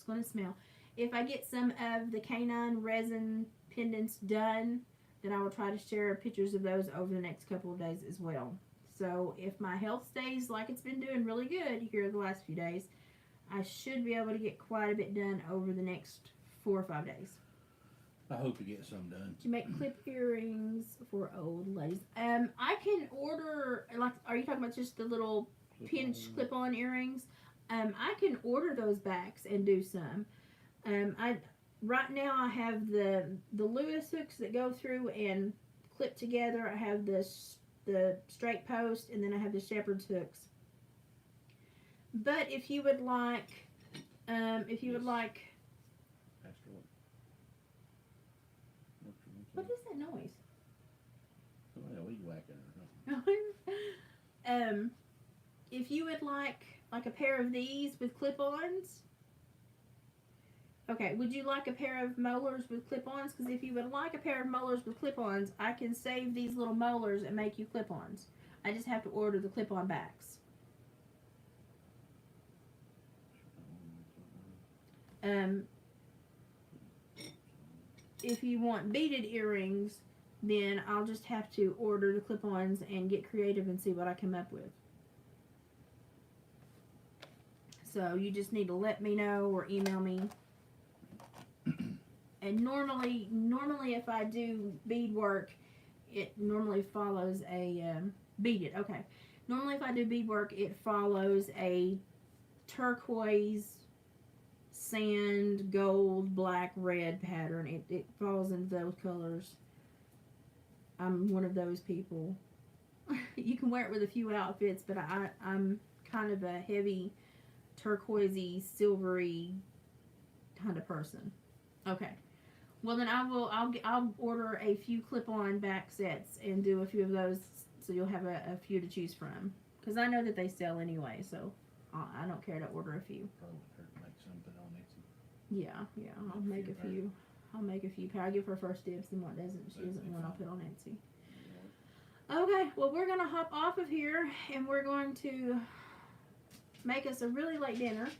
going to smell. If I get some of the canine resin pendants done, then I will try to share pictures of those over the next couple of days as well. So if my health stays like it's been doing really good here the last few days, I should be able to get quite a bit done over the next 4 or 5 days. I hope to get some done. To make clip earrings for old ladies. I can order, like, are you talking about just the little pinch clip-on earrings? I can order those backs and do some. Right now I have the Lewis hooks that go through and clip together. I have the straight post, and then I have the shepherd's hooks. But if you would like, what is that noise? weed whacking or something. If you would like a pair of these with clip-ons. Okay, would you like a pair of molars with clip-ons? Because if you would like a pair of molars with clip-ons, I can save these little molars and make you clip-ons. I just have to order the clip-on backs. If you want beaded earrings, then I'll just have to order the clip-ons and get creative and see what I come up with. So you just need to let me know or email me. And normally if I do bead work, it normally follows a beaded. Okay. Normally if I do bead work, it follows a turquoise, sand, gold, black, red pattern. It falls into those colors. I'm one of those people. You can wear it with a few outfits, but I'm kind of a heavy turquoisey, silvery kind of person. Okay. Well, then I'll order a few clip-on back sets and do a few of those, so you'll have a few to choose from. Because I know that they sell anyway, so I don't care to order a few. Probably hurt to make some, put on Etsy. Yeah, I'll make a few. I'll make a few. I'll give her first dibs, and what she doesn't want, I'll put on Etsy. Okay, well, we're going to hop off of here, and we're going to make us a really late dinner.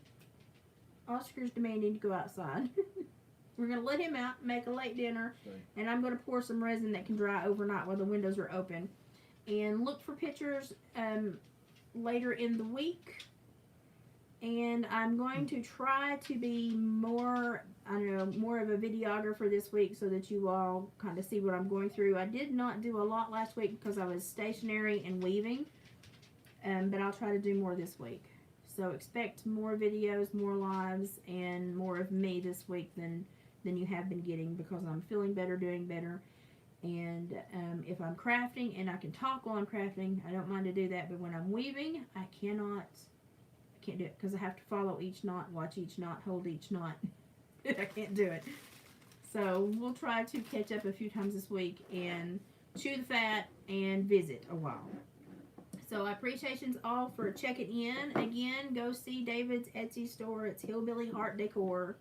Oscar's demanding to go outside. We're going to let him out, make a late dinner, and I'm going to pour some resin that can dry overnight while the windows are open. And look for pictures later in the week. And I'm going to try to be more of a videographer this week so that you all kind of see what I'm going through. I did not do a lot last week because I was stationary and weaving, but I'll try to do more this week. So expect more videos, more lives, and more of me this week than you have been getting, because I'm feeling better, doing better. And if I'm crafting and I can talk while I'm crafting, I don't mind to do that. But when I'm weaving, I can't do it because I have to follow each knot, watch each knot, hold each knot. I can't do it. So we'll try to catch up a few times this week and chew the fat and visit a while. So appreciations all for checking in. Again, go see David's Etsy store. It's Hillbilly Heart Decor.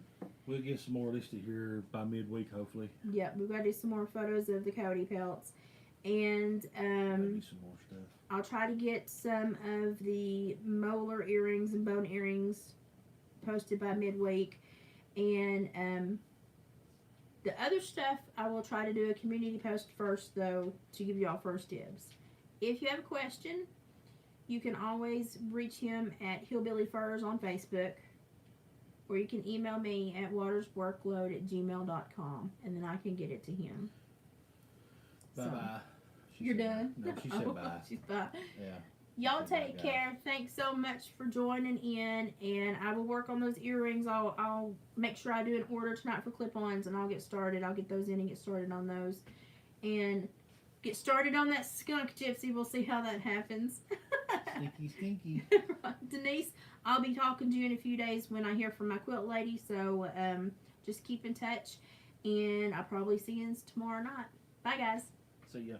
We'll get some more listed here by midweek, hopefully. Yep, we've got to do some more photos of the coyote pelts. And Maybe some more stuff. I'll try to get some of the molar earrings and bone earrings posted by midweek. And the other stuff, I will try to do a community post first, though, to give you all first dibs. If you have a question, you can always reach him at Hillbilly Furs on Facebook, or you can email me at watersworkload@gmail.com, and then I can get it to him. Bye-bye. So, you're done? No, she said bye. She's bye. Yeah. Y'all take care. Thanks so much for joining in, and I will work on those earrings. I'll make sure I do an order tonight for clip-ons, and I'll get started. I'll get those in and get started on those. And get started on that skunk, Gypsy. We'll see how that happens. Stinky. Denise, I'll be talking to you in a few days when I hear from my quilt lady. So just keep in touch, and I'll probably see you tomorrow night. Bye, guys. See ya.